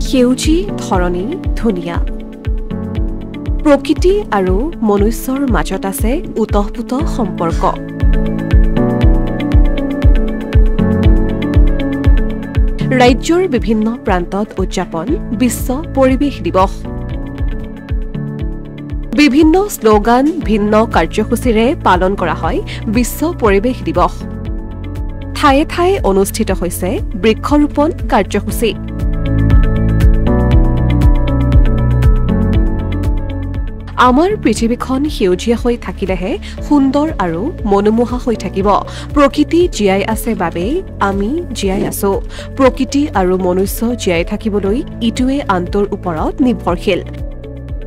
সেউজী ধৰণী ধুনীয়া প্ৰকৃতি আৰু মনুষ্যৰ মাজত আছে উতঃপুত সম্পৰ্ক ৰাজ্যৰ বিভিন্ন প্ৰান্তত উদযাপন বিশ্ব পৰিৱেশ দিৱস বিভিন্ন স্লোগান ভিন্ন কাৰ্যসূচীৰে পালন কৰা হয় বিশ্ব পৰিৱেশ দিৱস ঠায়ে ঠায়ে অনুষ্ঠিত হৈছে বৃক্ষৰোপণ কাৰ্যসূচী আমাৰ পৃথিৱীখন সেউজীয়া হৈ থাকিলেহে সুন্দৰ আৰু মনোমোহা হৈ থাকিব প্ৰকৃতি জীয়াই আছে বাবেই আমি জীয়াই আছো প্ৰকৃতি আৰু মনুষ্য জীয়াই থাকিবলৈ ইটোৱে আনটোৰ ওপৰত নিৰ্ভৰশীল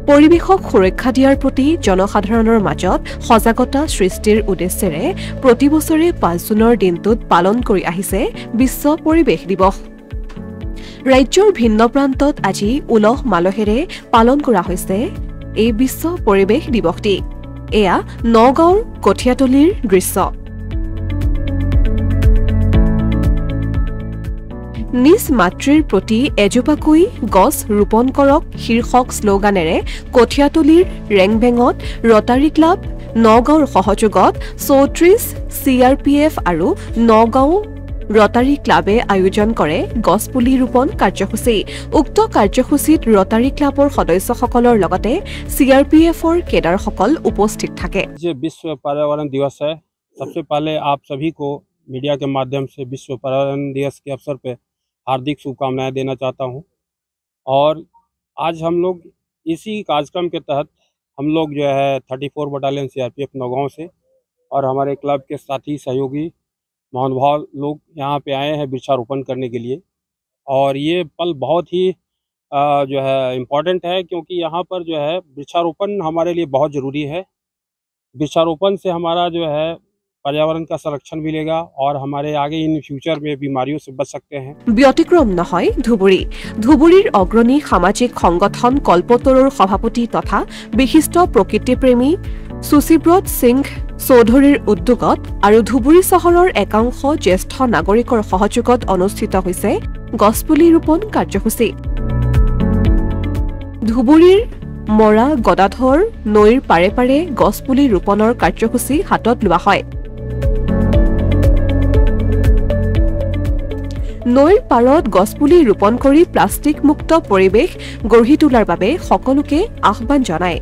পৰিৱেশক সুৰক্ষা দিয়াৰ প্ৰতি জনসাধাৰণৰ মাজত সজাগতা সৃষ্টিৰ উদ্দেশ্যেৰে প্ৰতি বছৰে 5 জুনৰ দিনটোত পালন কৰি আহিছে বিশ্ব পৰিৱেশ দিৱস ৰাজ্যৰ ভিন্ন প্ৰান্তত আজি উলহ মালহেৰে পালন কৰা হৈছে এই বিশ্ব পৰিৱেশ দিৱসটি এয়া নগাঁৱৰ কঠিয়াতলিৰ দৃশ্য নিজ মাতৃৰ প্ৰতি এজোপাকৈ গছ ৰোপণ কৰক শীৰ্ষক শ্লোগানেৰে কঠিয়াতলিৰ ৰেংবেঙত ৰটাৰী ক্লাব নগাঁৱৰ সহযোগত 34 CRPF আৰু নগাঁও ৰটাৰী ক্লাবে আয়োজন কৰে গছপুলি ৰোপণ কাৰ্যসূচী উক্ত কাৰ্যসূচীত ৰটাৰী ক্লাবৰ সদস্যসকলৰ লগতে CRPFৰ কেডাৰসকল উপস্থিত থাকে ये विश्व पर्यावरण दिवस है सबसे पहले आप सभी को मीडिया के माध्यम से विश्व पर्यावरण दिवस के अवसर पे हार्दिक शुभकामनाएं देना चाहता हूं और आज हम लोग इसी कार्यक्रम के तहत हम लोग जो है 34 बटालियन CRPF नौगांव से और हमारे क्लब के साथी सहयोगी महानुभाव लोग यहाँ पे आए हैं वृक्षारोपण करने के लिए और ये पल बहुत ही जो है इम्पोर्टेंट है क्योंकि यहाँ पर जो है वृक्षारोपण हमारे लिए बहुत ज़रूरी है वृक्षारोपण से हमारा जो है पर्यावरण का संरक्षण मिलेगा और हमारे आगे इन फ्यूचर में बीमारियों से बच सकते हैं ব্যতিক্ৰম নহয় ধুবুৰীৰ অগ্ৰণী সামাজিক সংগঠন কল্পতৰুৰ সভাপতি তথা বিশিষ্ট প্ৰকৃতিপ্ৰেমী সুচিব্ৰত সিং চৌধুৰীৰ উদ্যোগত আৰু ধুবুৰী চহৰৰ একাংশ জ্যেষ্ঠ নাগৰিকৰ সহযোগত অনুষ্ঠিত হৈছে গছপুলি ৰোপণ কাৰ্যসূচী ধুবুৰীৰ মৰা গদাধৰ নৈৰ পাৰে পাৰে গছপুলি ৰোপণৰ কাৰ্যসূচী হাতত লোৱা হয় নৈৰ পাৰত গছপুলি ৰোপণ কৰি প্লাষ্টিক মুক্ত পৰিৱেশ গঢ়ি তোলাৰ বাবে সকলোকে আহ্বান জনায়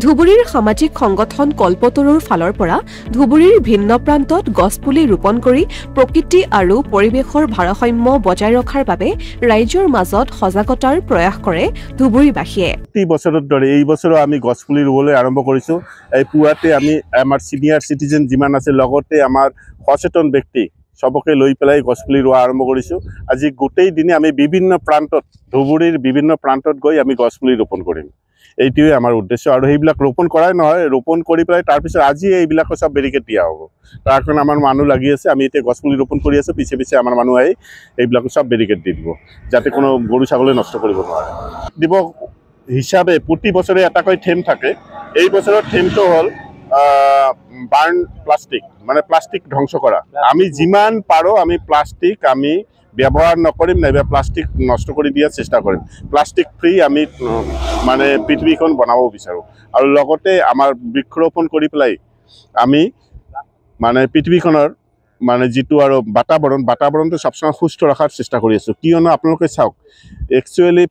ধুবুৰীৰ সামাজিক সংগঠন কল্পতৰুৰ ফালৰ পৰা ধুবুৰীৰ ভিন্ন প্ৰান্তত গছপুলি ৰোপণ কৰি প্ৰকৃতি আৰু পৰিৱেশৰ ভাৰসাম্য বজাই ৰখাৰ বাবে ৰাইজৰ মাজত সজাগতাৰ প্ৰয়াস কৰে ধুবুৰীবাসীয়ে প্ৰতি বছৰৰ দৰে এই বছৰো আমি গছপুলি ৰুবলৈ আৰম্ভ কৰিছো এই পুৱাতে আমি আমাৰ সিনিয়ৰ সিটিজেন যিমান আছে লগতে আমাৰ সচেতন ব্যক্তি সবকে লৈ পেলাই গছপুলি ৰোৱা আৰম্ভ কৰিছো আজি গোটেই দিনে আমি বিভিন্ন প্ৰান্তত ধুবুৰীৰ বিভিন্ন প্ৰান্তত গৈ আমি গছপুলি ৰোপণ কৰিম এইটোৱে আমাৰ উদ্দেশ্য আৰু এইবিলাক ৰোপণ কৰাই নহয় ৰোপণ কৰি পেলাই তাৰপিছত আজি এইবিলাক সব বেৰিকেড দিয়া হ'ব তাৰ কাৰণে আমাৰ মানুহ লাগি আছে আমি এতিয়া গছপুলি ৰোপণ কৰি আছো পিছে পিছে আমাৰ মানুহ আহি এইবিলাক সব বেৰিকেড দি দিব যাতে কোনো গৰু ছাগলী নষ্ট কৰিব নোৱাৰে দিৱস হিচাপে প্ৰতি বছৰে এটাকৈ থিম থাকে এই বছৰৰ থিমটো হ'ল বাৰ্ন প্লাষ্টিক মানে প্লাষ্টিক ধ্বংস কৰা আমি যিমান পাৰো আমি প্লাষ্টিক আমি ব্যৱহাৰ নকৰিম নাইবা প্লাষ্টিক নষ্ট কৰি দিয়াৰ চেষ্টা কৰিম প্লাষ্টিক ফ্ৰী আমি মানে পৃথিৱীখন বনাব বিচাৰোঁ আৰু লগতে আমাৰ বৃক্ষৰোপণ কৰি পেলাই আমি মানে পৃথিৱীখনৰ মানে যিটো আৰু বাতাবৰণটো সবসময় সুস্থ ৰখাৰ চেষ্টা কৰি আছোঁ কিয়নো আপোনালোকে চাওক একচুৱেলি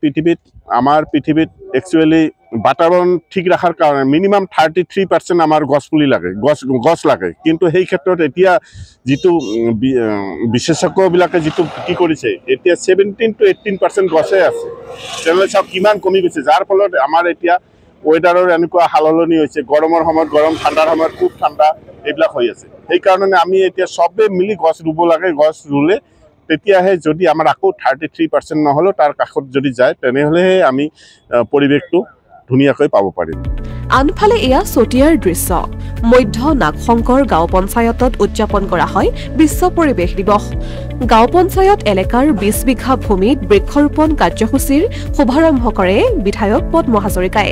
আমাৰ পৃথিৱীত একচুৱেলি বাতাবৰণ ঠিক ৰখাৰ কাৰণে মিনিমাম 33% আমাৰ গছপুলি লাগে গছ লাগে কিন্তু সেই ক্ষেত্ৰত এতিয়া যিটো বিশেষজ্ঞবিলাকে যিটো কি কৰিছে এতিয়া 17 to 18% গছে আছে তেনেহ'লে চাওক কিমান কমি গৈছে যাৰ ফলত আমাৰ এতিয়া ৱেডাৰৰ এনেকুৱা হালহলনি হৈছে গৰমৰ সময়ত গৰম ঠাণ্ডাৰ সময়ত খুব ঠাণ্ডা এইবিলাক হৈ আছে সেইকাৰণে আমি এতিয়া সবে মিলি গছ ৰুব লাগে গছ ৰুলে তেতিয়াহে যদি আমাৰ আকৌ 33% নহ'লেও তাৰ কাষত যদি যায় তেনেহ'লেহে আমি পৰিৱেশটো ধুনীয়াকৈ পাব পাৰিম আনফালে এয়া চতিয়াৰ দৃশ্য মধ্য নাগশংকৰ গাঁও পঞ্চায়তত উদযাপন কৰা হয় বিশ্ব পৰিৱেশ দিৱস গাঁও পঞ্চায়ত এলেকাৰ 20 বিঘা ভূমিত বৃক্ষৰোপণ কাৰ্যসূচীৰ শুভাৰম্ভ কৰে বিধায়ক পদ্ম হাজৰিকাই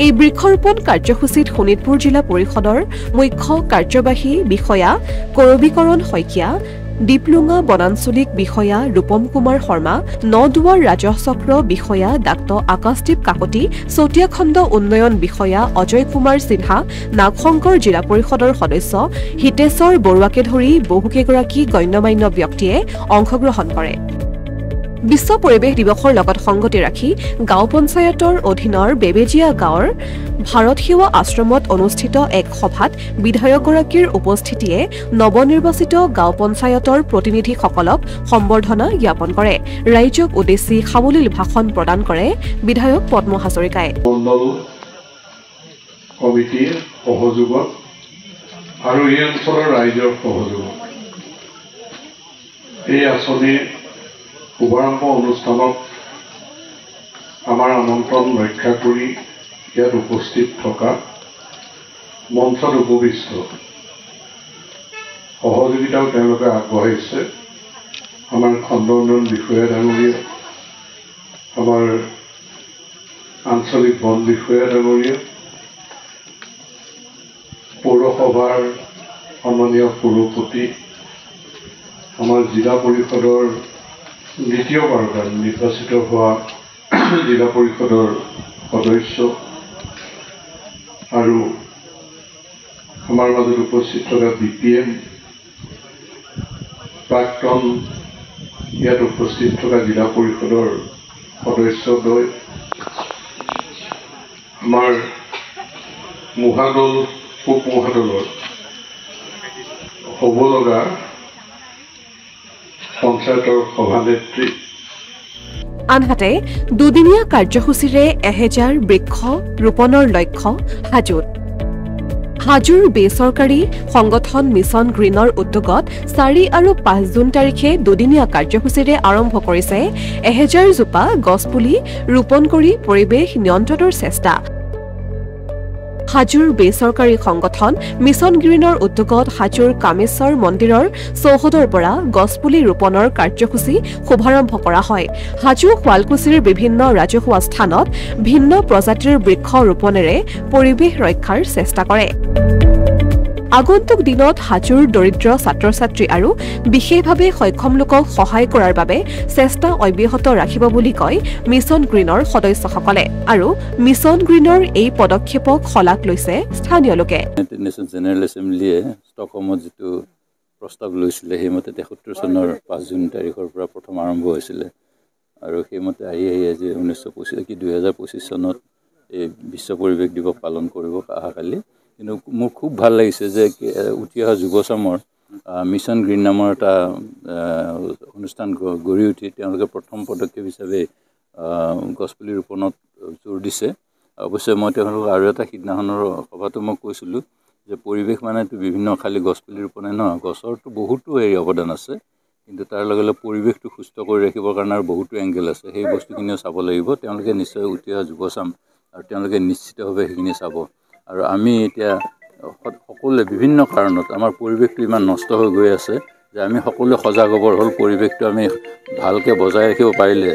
এই বৃক্ষৰোপণ কাৰ্যসূচীত শোণিতপুৰ জিলা পৰিষদৰ মুখ্য কাৰ্যবাহী বিষয়া কৰবীকৰণ শইকীয়া দীপলুঙা বনাঞ্চলিক বিষয়া ৰূপম কুমাৰ শৰ্মা, নদুৱাৰ ৰাজহ চক্ৰ বিষয়া ডাঃ আকাশদীপ কাকতি, চতিয়া খণ্ড উন্নয়ন বিষয়া অজয় কুমাৰ সিনহা, নাগশংকৰ জিলা পৰিষদৰ সদস্য হিতেশ্বৰ বৰুৱাকে ধৰি বহুকেইগৰাকী গণ্যমান্য ব্যক্তিয়ে অংশগ্ৰহণ কৰে। বিশ্ব পৰিৱেশ দিৱসৰ লগত সংগতি ৰাখি গাঁও পঞ্চায়তৰ অধীনৰ বেবেজিয়া গাঁৱৰ ভাৰত সেৱা আশ্ৰমত অনুষ্ঠিত এক সভাত বিধায়কগৰাকীৰ উপস্থিতিয়ে নৱনিৰ্বাচিত গাঁও পঞ্চায়তৰ প্ৰতিনিধিসকলক সম্বৰ্ধনা জ্ঞাপন কৰে। ৰাইজক উদ্দেশ্যি সাৱলীল ভাষণ প্ৰদান কৰে বিধায়ক পদ্ম হাজৰিকাই। মণ্ডল কমিটিৰ সহযোগত আৰু এই অঞ্চলৰ ৰাইজৰ সহযোগত এই আঁচনিৰ শুভাৰম্ভ অনুষ্ঠানত আমাৰ আমন্ত্ৰণ ৰক্ষা কৰি ইয়াত উপস্থিত থকা মঞ্চত উপবিষ্ট সহযোগিতাও তেওঁলোকে আগবঢ়াইছে। আমাৰ খণ্ড উন্নয়ন বিষয়া ডাঙৰীয়া, আমাৰ আঞ্চলিক বন বিষয়া ডাঙৰীয়া, পৌৰসভাৰ সন্মানীয় সভাপতি, আমাৰ জিলা পৰিষদৰ দ্বিতীয়বাৰৰ কাৰণে নিৰ্বাচিত হোৱা জিলা পৰিষদৰ সদস্য আৰু আমাৰ মাজত উপস্থিত থকা BPM প্ৰাক্তন ইয়াত উপস্থিত থকা জিলা পৰিষদৰ সদস্যদ্বয়, আমাৰ মহাদল উপ মহাদলৰ হ'ব লগা পঞ্চায়তৰ সভানেত্ৰী। আনহাতে দুদিনীয়া কাৰ্যসূচীৰে 1000 বৃক্ষ ৰোপণৰ লক্ষ্য হাজোত। হাজোৰ বেচৰকাৰী সংগঠন মিছন গ্ৰীণৰ উদ্যোগত 4 আৰু 5 জুন তাৰিখে দুদিনীয়া কাৰ্যসূচীৰে আৰম্ভ কৰিছে 1000 জোপা গছপুলি ৰোপণ কৰি পৰিৱেশ নিয়ন্ত্ৰণৰ চেষ্টা। হাজোৰ বেচৰকাৰী সংগঠন মিছন গ্ৰীণৰ উদ্যোগত হাজোৰ কামেশ্বৰ মন্দিৰৰ চৌহদৰ পৰা গছপুলি ৰোপণৰ কাৰ্যসূচী শুভাৰম্ভ কৰা হয়। হাজো শুৱালকুছিৰ বিভিন্ন ৰাজহুৱা স্থানত ভিন্ন প্ৰজাতিৰ বৃক্ষ ৰোপণেৰে পৰিৱেশ ৰক্ষাৰ চেষ্টা কৰে। আগন্তুক দিনত হাজোৰ দৰিদ্ৰ ছাত্ৰ-ছাত্ৰী আৰু বিশেষভাৱে সক্ষম লোকক সহায় কৰাৰ বাবে চেষ্টা অব্যাহত ৰাখিব বুলি কয় মিছন গ্ৰীণৰ সদস্যসকলে। আৰু মিছন গ্ৰীণৰ এই পদক্ষেপক শলাগ লৈছে স্থানীয় লোকে। জেনেৰেল এছেম্বলিয়ে ষ্টকহোমত যিটো প্ৰস্তাৱ লৈছিলে সেইমতে 73 চনৰ 5 জুন তাৰিখৰ পৰা প্ৰথম আৰম্ভ হৈছিলে আৰু সেইমতে আহি আজি 2025 চনত এই বিশ্ব পৰিৱেশ দিৱস পালন কৰিব অহাকালি। কিন্তু মোৰ খুব ভাল লাগিছে যে উঠি অহা যুৱচামৰ মিছন গ্ৰীণ নামৰ এটা অনুষ্ঠান গঢ়ি উঠি তেওঁলোকে প্ৰথম পদক্ষেপ হিচাপে গছপুলি ৰোপণত জোৰ দিছে। অৱশ্যে মই তেওঁলোকক আৰু এটা সিদিনাখনৰ সভাটো মই কৈছিলোঁ যে পৰিৱেশ মানেতো বিভিন্ন খালী গছপুলি ৰোপণে নহয়, গছৰতো বহুতো অৱদান আছে, কিন্তু তাৰ লগে লগে পৰিৱেশটো সুস্থ কৰি ৰাখিবৰ কাৰণে আৰু বহুতো এংগেল আছে। সেই বস্তুখিনিও চাব লাগিব। তেওঁলোকে নিশ্চয় উঠি অহা যুৱচাম আৰু তেওঁলোকে নিশ্চিতভাৱে সেইখিনি চাব। আৰু আমি এতিয়া সকলোৱে বিভিন্ন কাৰণত আমাৰ পৰিৱেশটো ইমান নষ্ট হৈ গৈ আছে যে আমি সকলোৱে সজাগ হ'বৰ হ'ল। পৰিৱেশটো আমি ভালকৈ বজাই ৰাখিব পাৰিলে,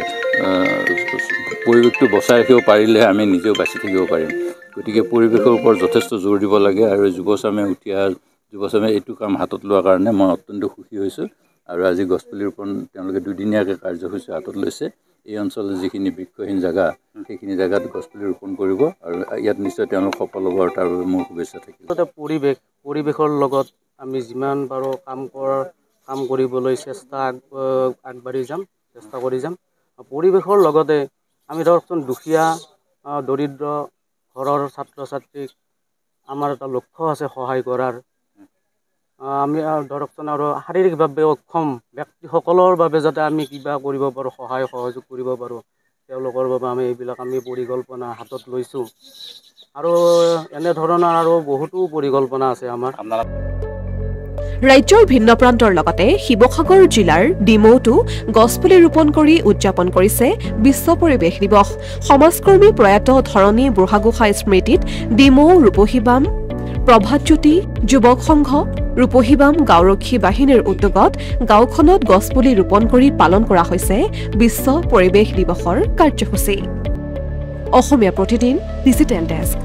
পৰিৱেশটো বচাই ৰাখিব পাৰিলেহে আমি নিজেও বাচি থাকিব পাৰিম। গতিকে পৰিৱেশৰ ওপৰত যথেষ্ট জোৰ দিব লাগে আৰু যুৱচামে এইটো কাম হাতত লোৱাৰ কাৰণে মই অত্যন্ত সুখী হৈছোঁ। আৰু আজি গছপুলি ৰোপণ তেওঁলোকে দুদিনীয়াকৈ কাৰ্যসূচী হাতত লৈছে। এই অঞ্চলৰ যিখিনি বৃক্ষহীন জেগা সেইখিনি জেগাত গছপুলি ৰোপণ কৰিব আৰু ইয়াত নিশ্চয় তেওঁলোক সফল হ'ব আৰু তাৰ বাবে মোৰ শুভেচ্ছা থাকিল। পৰিৱেশৰ লগত আমি যিমান পাৰোঁ কাম কৰিবলৈ চেষ্টা কৰি যাম। পৰিৱেশৰ লগতে আমি ধৰকচোন দুখীয়া দৰিদ্ৰ ঘৰৰ ছাত্ৰ-ছাত্ৰীক আমাৰ এটা লক্ষ্য আছে সহায় কৰাৰ। আমি ধৰকচোন আৰু শাৰীৰিকভাৱে অক্ষম ব্যক্তিসকলৰ বাবে যাতে আমি কিবা কৰিব পাৰোঁ, সহায় সহযোগ কৰিব পাৰোঁ, তেওঁলোকৰ বাবে আমি পৰিকল্পনা হাতত লৈছোঁ। আৰু এনেধৰণৰ আৰু বহুতো পৰিকল্পনা আছে আমাৰ। ৰাজ্যৰ ভিন্ন প্ৰান্তৰ লগতে শিৱসাগৰ জিলাৰ ডিমৌতো গছপুলি ৰোপণ কৰি উদযাপন কৰিছে বিশ্ব পৰিৱেশ দিৱস। সমাজকৰ্মী প্ৰয়াত ধৰণী বুঢ়াগোহাঁই স্মৃতিত ডিমৌ ৰূপহী বাম প্ৰভাতজ্যোতি যুৱক সংঘ ৰূপহী বাম গাঁওৰক্ষী বাহিনীৰ উদ্যোগত গাঁওখনত গছপুলি ৰোপণ কৰি পালন কৰা হৈছে বিশ্ব পৰিৱেশ দিৱসৰ কাৰ্যসূচী। Asomiya Pratidin digital desk.